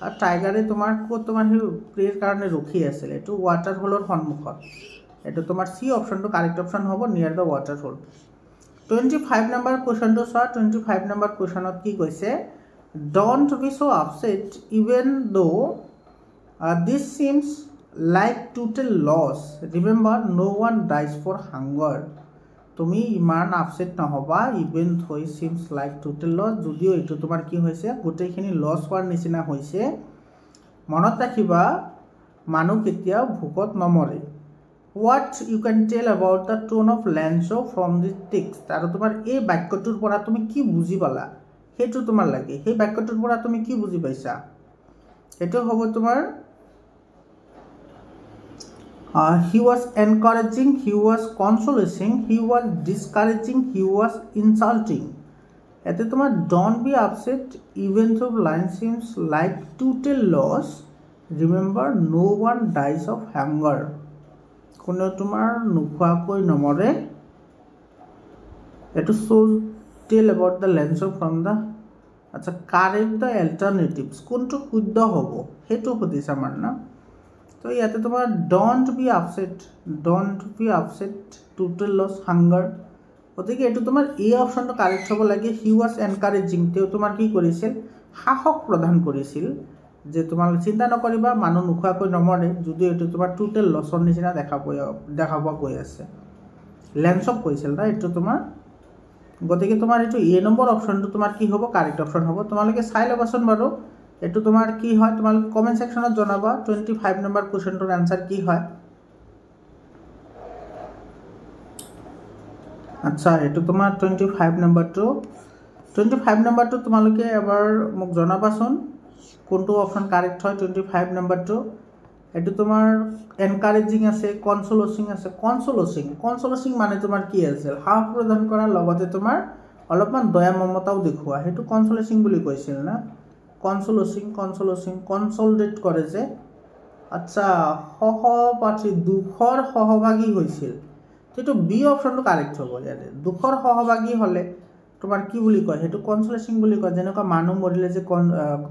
আৰু টাইগাৰে তোমাৰ ক'ত তোমাৰ সেই প্ৰেৰ কাৰণে ৰখি আছিল এইটো ৱাটাৰ হোলৰ সন্মুখত এইটো তোমাৰ চি অপশ্যনটো কাৰেক্ট অপশ্যন হ'ব নিয়াৰ দ্য ৱাটাৰ হোল 25 নম্বৰ কুৱেশ্যনটো চোৱা 25 নম্বৰ কুৱেশ্যনত কি কৈছে don't be so' upset even though this seems like total loss remember no' one dies for hunger তুমি ইমান আপছেট নহ'বা ইভেন হৈ ছিমছ লাইক টোটেল লছ যদিও এইটো তোমাৰ কি হৈছে গোটেইখিনি লছ হোৱাৰ নিচিনা হৈছে মনত ৰাখিবা মানুহ কেতিয়াও ভোকত নমৰে হোৱাট ইউ কেন টেল এবাউট দ্য টোন of lens from the text আৰু তোমাৰ এই বাক্যটোৰ পৰা তুমি কি বুজি পালা সেইটো তোমাৰ লাগে সেই বাক্যটোৰ পৰা তুমি কি বুজি পাইছা সেইটো হ'ব তোমাৰ he was encouraging, he was consoling, he was discouraging, he was insulting. এতে তোমার don't be upset even though line seems like total loss. Remember, no one dies of hunger. কোনো তোমার নোখোৱাকৈ নমৰে এইটো shows tell about the lens from the আচ্ছা correct the alternatives কোনটো শুদ্ধ হ'ব সেইটো সুধিছে আমাৰ না তো ইয়াতে তোমাৰ don't be upset total loss hunger গতিকে এইটো তোমাৰ এই অপশ্যনটো কাৰেক্ট হ'ব লাগে হি ৱাজ এনকাৰেজিং তেওঁ তোমাৰ কি কৰিছিল সাহস প্ৰদান কৰিছিল যে তোমালোকে চিন্তা নকৰিবা মানুহ নোখোৱাকৈ নমৰে যদিও এইটো তোমাৰ টোটেল লছৰ নিচিনা দেখাব গৈ আছে লেন্সক কৈছিল না এইটো তোমাৰ গতিকে তোমাৰ এইটো এ নম্বৰ অপশ্যনটো তোমাৰ কি হ'ব কাৰেক্ট অপশ্যন হ'ব তোমালোকে চাই ল'বাচোন বাৰু এইটো তোমাৰ কি হয় তোমালোকে কমেণ্ট সেকশ্যনত জনাবা 25 নম্বৰ কুৱেশ্যনটোৰ আনসাৰ কি হয় আচ্ছা এইটো তোমাৰ 25 নম্বৰটো তোমালোকে এবাৰ মোক জনাবাচোন কোনটো অপশ্যন কাৰেক্ট হয় 25 নম্বৰটো এইটো তোমাৰ এনকাৰেজিং আছে কনসোলিং মানে তোমাৰ কি আছিল সাহস প্ৰদান কৰাৰ লগতে তোমাৰ অলপমান দয়া মমতাও দেখুওৱা সেইটো কনসোলিং বুলি কৈছিল না কনসোলেট কৰে যে আচ্ছা সহপাঠী দুখৰ সহভাগী হৈছিল সেইটো বি অপশ্যনটো কাৰেক্ট হ'ব ইয়াতে দুখৰ সহভাগী হ'লে তোমাৰ কি বুলি কয় সেইটো কনসোলেং বুলি কয় যেনেকুৱা মানুহ মৰিলে যে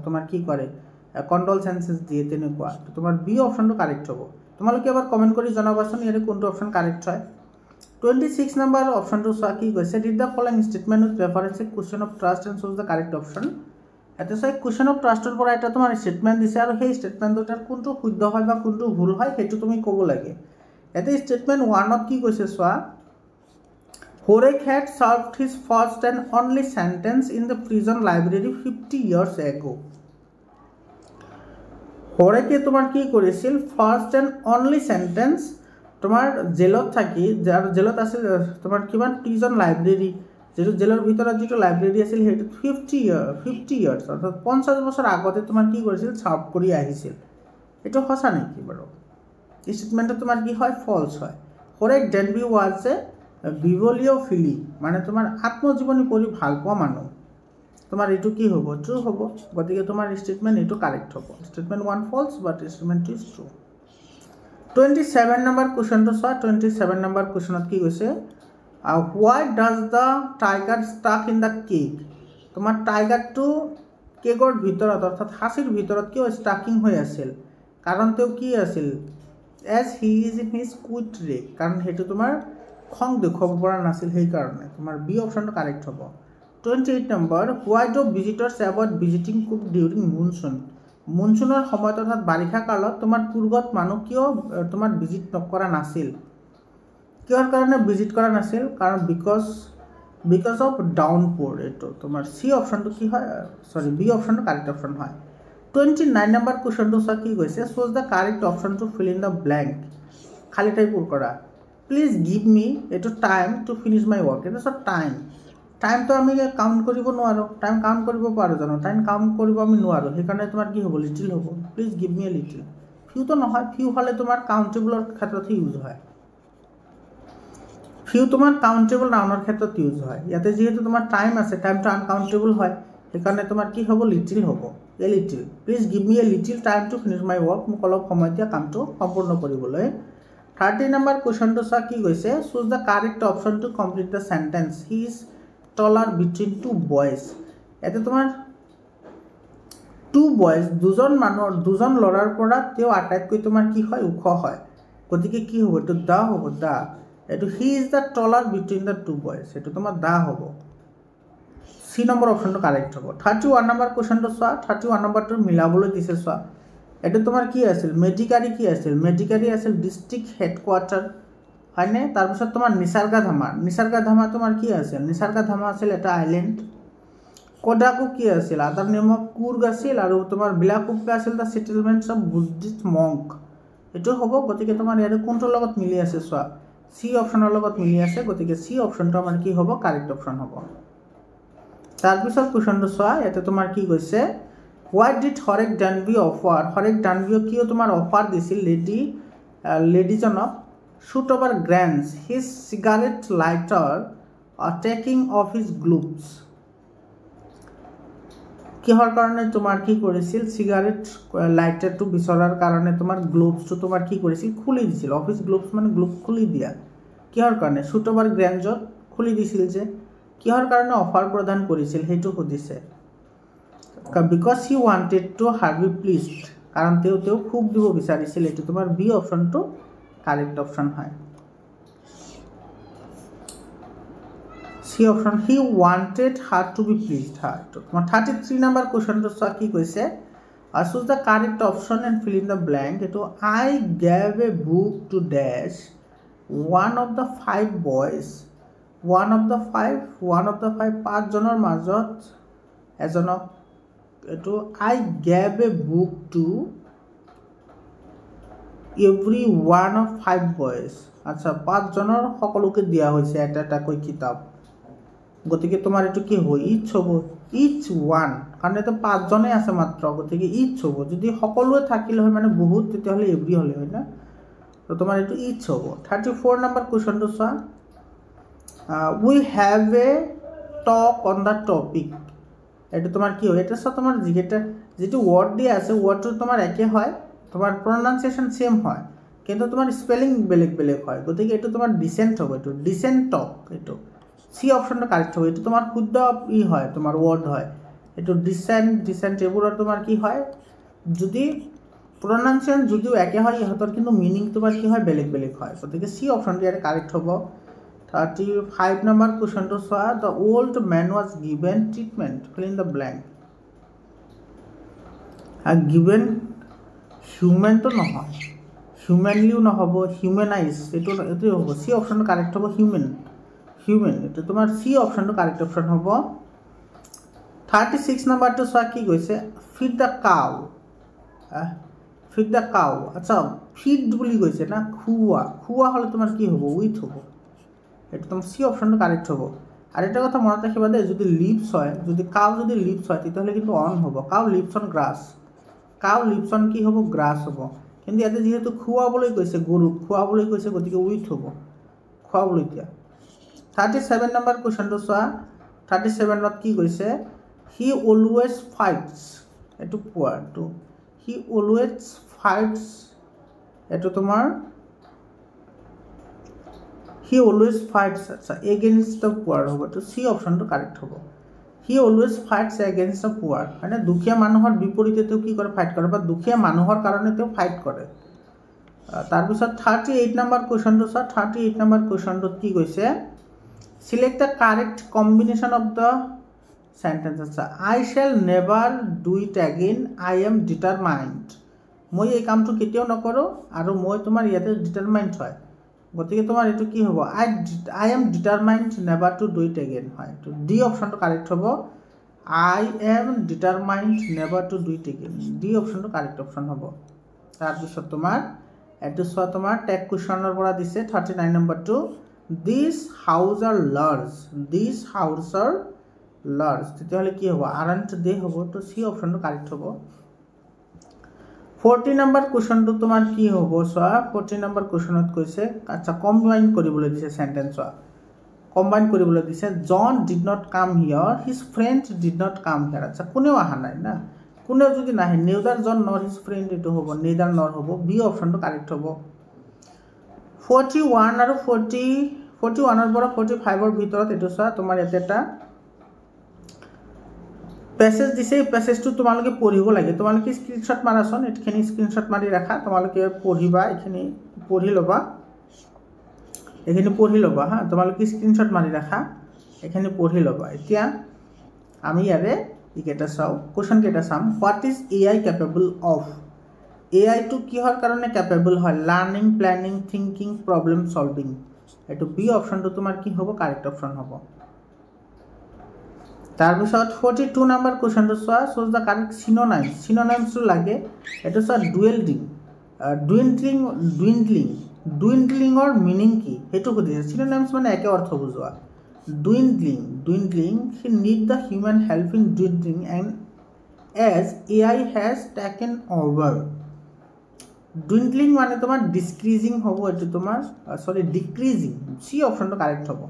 তোমাৰ কি কৰে কণ্ডলচেন্সেছ দিয়ে তেনেকুৱা তোমাৰ বি অপশ্যনটো কাৰেক্ট হ'ব তোমালোকে এবাৰ কমেণ্ট কৰি জনাবাচোন ইয়াতে কোনটো অপশ্যন কাৰেক্ট হয় 26 নম্বৰ অপশ্যনটো চোৱা কি কৈছে did the following statement with reference A question of trust and choose the correct option এটা চাই কুৱেশ্যন অফ ট্ৰাষ্টৰ পৰা এটা তোমাৰ ষ্টেটমেণ্ট দিছে আৰু সেই ষ্টেটমেণ্টটোৰ কোনটো শুদ্ধ হয় বা কোনটো ভুল হয় সেইটো তুমি ক'ব লাগে এটা ষ্টেটমেণ্ট 1ত কি কৈছে চোৱা Horek had served his first and only sentence in the prison library 50 years ago. Horek তোমার কি করেছিল ফার্স্ট এন্ড অনলি সেন্টেন্স তোমার জেলত থাকি যার জেলত আছে তোমার কিমান প্রিজন লাইব্রেরি যেটো জেলৰ ভিতৰত যেটো লাইব্ৰেৰী আছিল হেটো 50 ইয়াৰ্স অৰ্থাৎ 50 বছৰ আগতে তোমাৰ কি কৰিছিল সাৰ্ভ কৰি আহিছিল এটো সঁচা নেকি বাৰু স্টেটমেন্টটো তোমাৰ কি হয় ফলস হয় Horek Denby was a বিবলিওফিলি মানে তোমাৰ আত্মজীৱনী পঢ়ি ভাল পোৱা মানুহ তোমাৰ এটো কি হ'ব ট্ৰু হ'ব গতিকে তোমাৰ ষ্টেটমেন্ট এটো কাৰেক্ট হ'ব statement 1 false but statement 2 is true 27 নম্বৰ কোৱেশ্চনটো চোৱা 27 নম্বৰ কোৱেশ্চনত কি কৈছে why does the tiger stuck in the cake তোমাৰ টাইগাৰটো কেকৰ ভিতৰত অৰ্থাৎ হাসিৰ ভিতৰত কিয় ষ্টাকিং হৈ আছিল কাৰণ তেওঁ কি আছিল as he is in his quit ray কাৰণ হেতু তোমাৰ খং দেখুৱাব পৰা নাছিল সেই কাৰণে তোমাৰ বি অপশ্যনটো কাৰেক্ট হ'ব 28 number why do visitors avoid visiting cook during monsoonৰ সময়ত অৰ্থাৎ বাৰিষা কালত তোমাৰ কুৰ্গত মানুহ কিয় তোমাৰ ভিজিট নকৰা নাছিল কিয়ৰ কাৰণে ভিজিট কৰা নাছিল কাৰণ বিকজ অফ ডাউনপোৰ এটো তোমাৰ সি অপশ্যনটো কি হয় সৰি বি অপশ্যনটো কাৰেক্ট অপশ্যন হয় 29 নম্বৰ কোৱেশ্চনটো কি কৈছে choose the correct option to fill in the blank খালি ঠাই পূৰ কৰা প্লিজ গিভ মি এইটো time to finish my work. এইটো চব টাইমটো আমি কাউণ্ট কৰিব নোৱাৰোঁ। টাইম কাউণ্ট কৰিব পাৰোঁ জানো? টাইম কাউণ্ট কৰিব আমি নোৱাৰোঁ। সেইকাৰণে তোমাৰ কি হ'ব? লিটিল হ'ব। Please give me a little. ফিউটো নহয়, ফিউ হ'লে তোমাৰ কাউণ্টেবলৰ ক্ষেত্ৰতহে ইউজ হয়। ফিউ তোমাৰ কাউণ্টেবল নাউনৰ ক্ষেত্ৰত ইউজ হয়। ইয়াতে যিহেতু তোমাৰ টাইম আছে, টাইমটো আনকাউণ্টেবল হয়, সেইকাৰণে তোমাৰ কি হ'ব? লিটিল হ'ব। A little. Please give me a little time to finish my work. মোক অলপ সময় দিয়া কামটো সম্পূৰ্ণ কৰিবলৈ। 30 নম্বৰ কুৱেশ্যনটো চোৱা কি কৈছে? Choose the correct option to complete the sentence. He is taller between two boys. ইয়াতে তোমাৰ টু বয়জ, দুজন ল'ৰাৰ পৰা তেওঁ আটাইতকৈ তোমাৰ কি হয়? ওখ হয়। গতিকে কি হ'ব? এইটো দা হ'ব, দা। এইটো he is the taller between the two boys, সেইটো তোমাৰ দা হ'ব। চি নম্বৰ অপশ্যনটো কাৰেক্ট হ'ব। 31 নম্বৰ কুৱেশ্যনটো চোৱা। 31 নম্বৰটো মিলাবলৈ দিছে চোৱা। এইটো তোমাৰ কি আছিল? মেডিকাৰী কি আছিল? মেডিকাৰী আছিল ডিষ্ট্ৰিক্ট হেডকোৱাৰ্টাৰ, হয়নে? তাৰপিছত তোমাৰ নিচাৰ্গাধামা। নিচাৰ্গাধামা তোমাৰ কি আছিল? নিচাৰ্গাধামা আছিল এটা আইলেণ্ড। কোডাকু কি আছিল? আদাৰ নেম অফ কুৰ্গ আছিল। আৰু তোমাৰ বিলাকুপ্পা আছিল দ্য ছেটেলমেণ্টছ অফ বুদ্ধিষ্ট মংক। এইটো হ'ব। গতিকে তোমাৰ ইয়াতে কোনটোৰ লগত মিলি আছে চোৱা? চি অপশ্যনৰ লগত মিলি আছে। গতিকে চি অপশ্যনটো আমাৰ কি হ'ব? কাৰেক্ট অপশ্যন হ'ব। তাৰপিছত কুৱেশ্যনটো চোৱা। ইয়াতে তোমাৰ কি কৈছে? What did Horace Danby offer? Horace ডানবিয়ে কিয় তোমাৰ অফাৰ দিছিল লেডিজনক? Shoot over grands his cigarette lighter taking off his gloves. কিহৰ কাৰণে তোমাৰ কি কৰিছিল? চিগাৰেট লাইটাৰটো বিচৰাৰ কাৰণে তোমাৰ গ্লোভছটো তোমাৰ কি কৰিছিল? খুলি দিছিল। অফিচ গ্লোভছ মানে গ্লোভ খুলি দিয়া। কিহৰ কাৰণে? শ্বুট অভাৰ গ্ৰেণ্ডছত খুলি দিছিল যে। কিহৰ কাৰণে অফাৰ প্ৰদান কৰিছিল সেইটো সুধিছে। Because he wanted to her be pleased, কাৰণ তেওঁক সুখ দিব বিচাৰিছিল। এইটো তোমাৰ বি অপশ্যনটো কাৰেক্ট অপশ্যন হয়। C option, he wanted her to be pleased. হয়, তোমাৰ 33 নম্বৰ কুৱেশ্যনটো চোৱা কি কৈছে? Choose the correct option and fill in the blank. এইটো I gave a book to these one of the five boys. One of the five পাঁচজনৰ মাজত এজনক। এইটো I gave a book to every one of five boys. আচ্ছা, পাঁচজনৰ সকলোকে দিয়া হৈছে এটা এটাকৈ কিতাপ। গতিকে তোমাৰ এইটো কি হ'ব? ইচ হ'ব। ইচ ওৱান, কাৰণ এইটো পাঁচজনে আছে মাত্ৰ। গতিকে ইচ হ'ব। যদি সকলোৱে থাকিলে হয় মানে বহুত, তেতিয়াহ'লে এভৰি হ'লে হয় না। তো তোমাৰ এইটো ইচ হ'ব। 34 নম্বৰ কুৱেশ্যনটো চোৱা। We have a talk on the topic. এইটো তোমাৰ কি হয়? এটা চোৱা, তোমাৰ যিটো ৱৰ্ড দিয়া আছে, ৱৰ্ডটো তোমাৰ একে হয়, তোমাৰ প্ৰনাউন্সিয়েশ্যন ছেম হয়, কিন্তু তোমাৰ স্পেলিং বেলেগ বেলেগ হয়। গতিকে এইটো তোমাৰ ডিচেণ্ট হ'ব। এইটো ডিচেণ্ট টক। এইটো চি অপশ্যনটো কাৰেক্ট হ'ব। এইটো তোমাৰ শুদ্ধ হয়, তোমাৰ ৱৰ্ড হয়। এইটো ডিচেণ্ট এইবোৰৰ তোমাৰ কি হয়? যদি প্ৰনাউন্সিয়েশ্যন যদিও একে হয়, ইহঁতৰ কিন্তু মিনিং তোমাৰ কি হয়? বেলেগ বেলেগ হয়। গতিকে চি অপশ্যনটো ইয়াতে কাৰেক্ট হ'ব। 35 নম্বৰ কুৱেশ্যনটো চোৱা। The old men was given treatment, fill in the blank. Given হিউমেনটো নহয়, হিউমেনলিও নহ'ব, হিউমেনাইজ এইটো হ'ব। চি অপশ্যনটো কাৰেক্ট হ'ব। হিউমেন এইটো তোমাৰ চি অপশ্যনটো কাৰেক্ট অপশ্যন হ'ব। 36 নম্বৰটো চোৱা কি কৈছে? Feed the cow. Feed the cow. আচ্ছা, ফিড বুলি কৈছে না, খুওৱা হ'লে তোমাৰ কি হ'ব? উইথ হ'ব। এইটো তোমাৰ চি অপশ্যনটো কাৰেক্ট হ'ব। আৰু এটা কথা মনত ৰাখিবা দেই, যদি লিভছ হয়, কাউ যদি লিভছ হয়, তেতিয়াহ'লে কিন্তু অন হ'ব। Cow leaves on grass. Cow leaves on কি হ'ব? গ্ৰাছ হ'ব। কিন্তু ইয়াতে যিহেতু খুৱাবলৈ কৈছে, গৰুক খুৱাবলৈ কৈছে, গতিকে উইথ হ'ব। খুৱাবলৈ দিয়া। 37 নম্বৰ কুৱেশ্যনটো চোৱা। 37ত কি কৈছে? হি অলৱেজ ফাইটছ। এইটো পুৱাৰটো হি অলৱেজ ফাইটছ। এইটো তোমাৰ হি অলৱেজ ফাইটছ। আচ্ছা, এগেইনষ্ট দ্য পুৱাৰ হ'ব। এইটো চি অপশ্যনটো কাৰেক্ট হ'ব। হি অলৱেজ ফাইটছ এগেইনষ্ট দ্য পুৱাৰ, হয়নে? দুখীয়া মানুহৰ বিপৰীতে তেওঁ কি কৰে? ফাইট কৰে, বা দুখীয়া মানুহৰ কাৰণে তেওঁ ফাইট কৰে। তাৰপিছত 38 নম্বৰ কুৱেশ্যনটো চোৱা। 38 নম্বৰ কুৱেশ্যনটোত কি কৈছে? Select the correct combination of the sentence. আচ্ছা, I shall never do it again, I am determined. মই এই কামটো কেতিয়াও নকৰোঁ, আৰু মই তোমাৰ ইয়াতে ডিটাৰমাইণ্ড হয়। গতিকে তোমাৰ এইটো কি হ'ব? I am determined never to do it again হয়। এইটো ডি অপশ্যনটো কাৰেক্ট হ'ব। I am determined never to do it again. D অপশ্যনটো কাৰেক্ট অপশ্যন হ'ব। তাৰপিছত তোমাৰ এটো চোৱা তোমাৰ টেগ কুৱেশ্যনৰ পৰা দিছে 39 নম্বৰটো দিস হাউস আৰ লাৰ্জ তেতিয়াহ'লে কি হ'ব আৰণ্ট দে হ'ব তো সি অপশনটো কাৰেক্ট হ'ব 40 নম্বৰ কুৱেশ্যনটো তোমাৰ কি হ'ব চোৱা 40 নম্বৰ কুৱেশ্যনত কৈছে আচ্ছা কম্বাইন কৰিবলৈ দিছে সেন্টেন্স চোৱা কম্বাইন কৰিবলৈ দিছে জন did not come here his friend did not come here আচ্ছা কোনেও অহা নাই না কোনেও যদি নাহে নেইদাৰ জন নট হিজ ফ্ৰেন্ড এটো হ'ব নেইদাৰ নট হ'ব বি অপশনটো কাৰেক্ট হ'ব 41 আৰু 41 ৰ পৰা 45 ৰ ভিতৰত এটো চোৱা তোমাৰ ইয়াতে এটা প্যাসেজ দিছে প্যাসেজটো তোমালোকে পঢ়িব লাগে তোমালোকে স্ক্ৰিনশ্বট মাৰাছন এটখিনি স্ক্ৰিনশ্বট মাৰি ৰাখা তোমালোকে পঢ়িবা এখিনি পঢ়ি লবা হা তোমালোকে স্ক্ৰিনশ্বট মাৰি ৰাখা এখিনি পঢ়ি লবা এতিয়া আমি ইয়াৰে ইকেটা চাও কোৱেশ্চন কেটা চাম what is AI capable of AI to কিহৰ কাৰণে কেপেবল হয় learning planning thinking problem solving এটো বি অপশনটো তোমাৰ কি হ'ব কাৰেক্ট অপশন হ'ব তাৰপিছত 42 নম্বৰ কোৱেশ্চনটো চোৱা চোজ দা কাৰেক্ট সিনোনিমছটো লাগে এটো চোৱা ডুইন্ডলিংৰ মিনিং কি হেতু সুধিছে সিনোনিমছ মানে একে অৰ্থ বুজোৱা dwindling he need the human help in dwindling and as AI has taken over dwindling মানে তোমাৰ ডিক্ৰিজিং হ'ব এটো তোমাৰ ডিক্ৰিজিং সি অপশনটো কাৰেক্ট হ'ব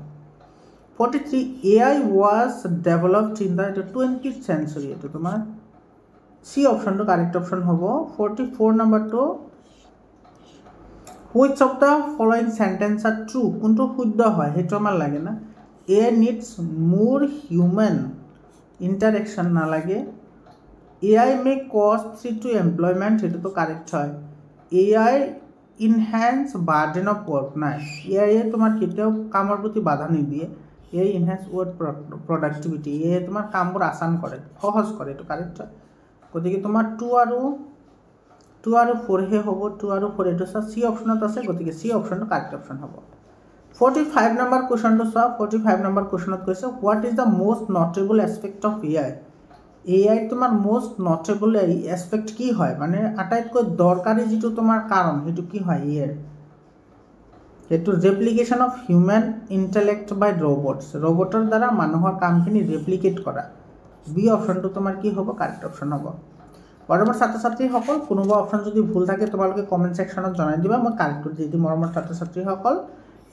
43 AI was developed in the 20th century এটো তোমাৰ সি অপশনটো কাৰেক্ট অপশন হ'ব 44 নম্বৰটো which of the following sentence are true কোনটো শুদ্ধ হয় হেতু আমাৰ লাগে না AI needs more human interaction না লাগে AI may cause threat to employment হেতু তো কারেক্ট হয় AI enhance burden of work না AI তোমার কেতিয়াও কামৰ প্ৰতি বাধা নিদিয়ে এই এনহান্স ওয়াৰ্ক প্ৰোডাক্টিভিটি এই তোমাৰ কামবোৰ আসান কৰে সহজ কৰে এটো কাৰেক্ট গতিকে তোমাৰ 2 আৰু 4 হে হ'ব 2 আৰু 4 এটো সি অপশনত আছে গতিকে সি অপশনটো কাৰেক্ট অপশন হ'ব 45 নম্বৰ কোৱেশ্চনটো চোৱা 45 নম্বৰ কোৱেশ্চনত কৈছে what is the most notable aspect of AI AI তোমাৰ মোস্ট নটেবল এসপেক্ট কি হয় মানে আটাইতকৈ দৰকাৰী যেটো তোমাৰ কাৰণ হেতু কি হয় এআই এটো ৰেপ্লিকেশন অফ হিউম্যান ইন্টেলেক্ট বাই ৰোবটৰ দ্বাৰা মানুহৰ কামখিনি ৰেপ্লিকেট কৰা বি অপশনটো তোমাৰ কি হ'ব কাৰেক্ট অপশন হ'ব বৰ্তমান ছাত্ৰ-ছাত্ৰী সকল কোনোবা অপশন যদি ভুল থাকে তোমালোকে কমেন্ট সেকশনত জনাই দিবা মই কাৰেক্ট কৰি দিম মৰমৰ ছাত্ৰ-ছাত্ৰী সকল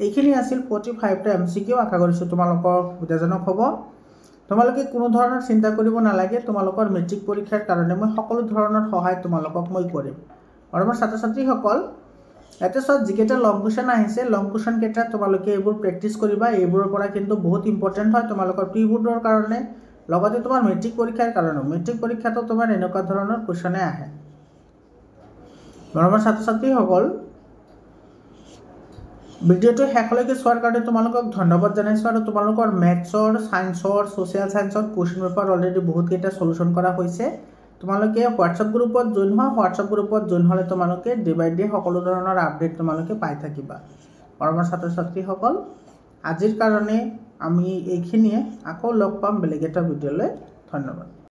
এইখিনি আছিল 45 টা এমসিকিউ আশা কৰিছো তোমালোকৰ সুবিধাজনক হ'ব তোমালোকে কোনো ধৰণৰ চিন্তা কৰিব নালাগে তোমালোকৰ মেট্ৰিক পৰীক্ষাৰ কাৰণে মই সকলো ধৰণৰ সহায় তোমালোকক মই কৰিম মৰমৰ ছাত্ৰ-ছাত্ৰী সকল এতে সব জিকেটা লং কোশ্চেন আহিছে লং কোশ্চেন কেটা তোমালোকে এইবোৰ প্ৰেক্টিস কৰিবা এইবোৰৰ পৰা কিন্তু বহুত ইম্পৰ্টেন্ট হয় তোমালোকৰ প্ৰি বোৰ্ডৰ কাৰণে লগতে তোমাৰ মেট্ৰিক পৰীক্ষাৰ কাৰণে মেট্ৰিক পৰীক্ষাটো তোমাৰ এনেকুৱা ধৰণৰ কোশ্চেনে আহে মৰমৰ ছাত্ৰ-ছাত্ৰী সকল ভিডিওটো শেষলৈকে চোৱাৰ কাৰণে তোমালোকক ধন্যবাদ জনাইছো আৰু তোমালোকৰ ম্যাথছৰ সায়েন্সৰ সোশ্যাল সায়েন্সৰ কোশ্চেন পেপাৰ অলৰেডি বহুত কেইটা সলিউশন কৰা হৈছে তোমালোকে হোৱাটসঅ্যাপ গ্ৰুপত জয়েন হোৱা হোৱাটসঅ্যাপ গ্ৰুপত জয়েন হলে তোমালোকে ডে বাই ডে সকলো ধৰণৰ আপডেট তোমালোকে পাই থাকিবা মৰমৰ ছাত্ৰ-ছাত্ৰী সকল আজিৰ কাৰণে আমি এইখিনিয়ে আকৌ লগ পাম বেলেগ এটা ভিডিঅ'লৈ ধন্যবাদ